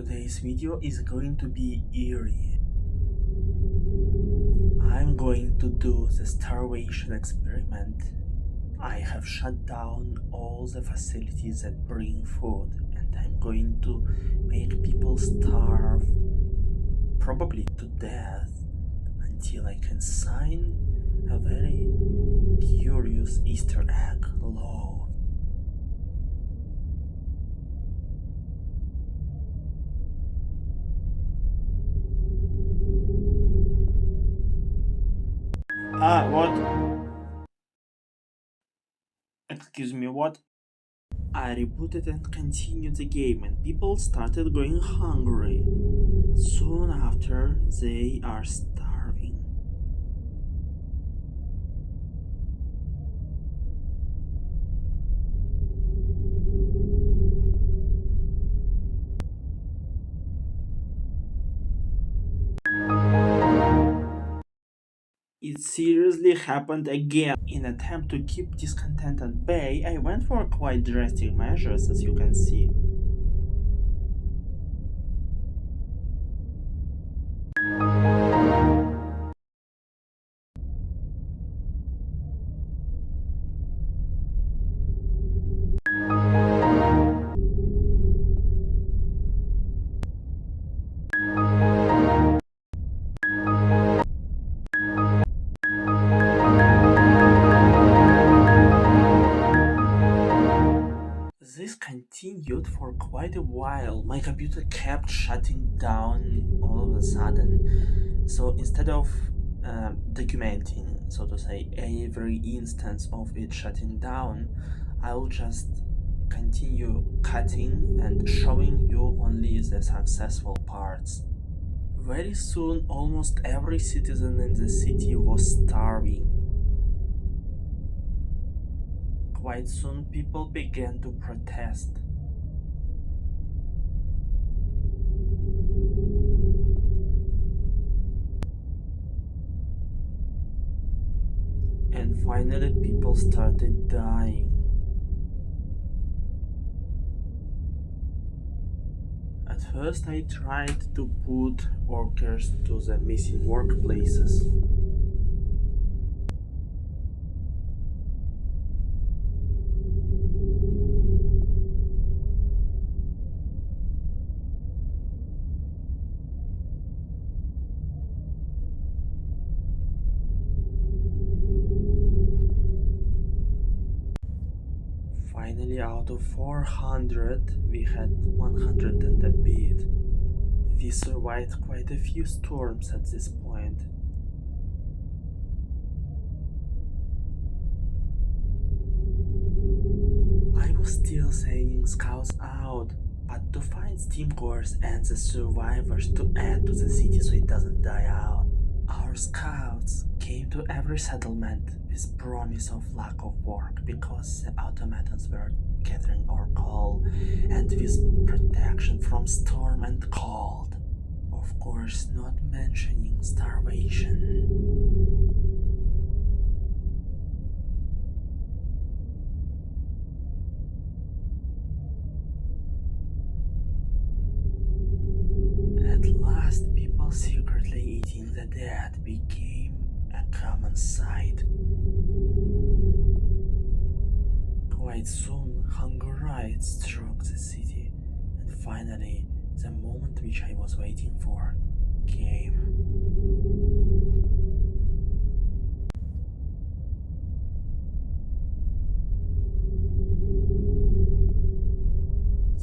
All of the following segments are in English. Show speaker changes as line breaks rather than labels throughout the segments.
Today's video is going to be eerie. I'm going to do the starvation experiment. I have shut down all the facilities that bring food, and I'm going to make people starve, probably to death, until I can sign a very curious Easter egg law. What? Excuse me, what? I rebooted and continued the game, and people started going hungry. Soon after, they are starving. It seriously happened again. In an attempt to keep discontent at bay, I went for quite drastic measures, as you can see. This continued for quite a while. My computer kept shutting down all of a sudden. So instead of documenting, so to say, every instance of it shutting down, I'll just continue cutting and showing you only the successful parts. Very soon, almost every citizen in the city was starving. Quite soon, people began to protest. And finally, people started dying. At first, I tried to put workers to the missing workplaces. Finally, out of 400, we had 100 and a bit. We survived quite a few storms at this point. I was still sending scouts out, but to find steam cores and the survivors to add to the city so it doesn't die out. Our scouts came to every settlement with promise of lack of work because the automatons were gathering our coal and with protection from storm and cold. Of course, not mentioning starvation. At last, people secretly eating the dead became a common sight. Quite soon, hunger riots struck the city, and finally, the moment which I was waiting for came.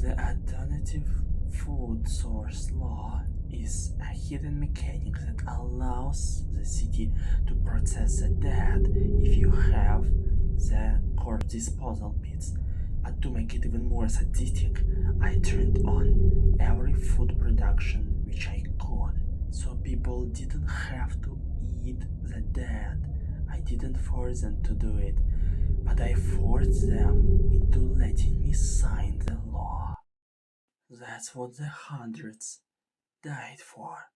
The alternative food source law is a hidden mechanic that allows the city to process the dead if you have the corpse disposal pits. But to make it even more sadistic, I turned on every food production which I could, so people didn't have to eat the dead. I didn't force them to do it, but I forced them into letting me sign the law. That's what the hundreds died for.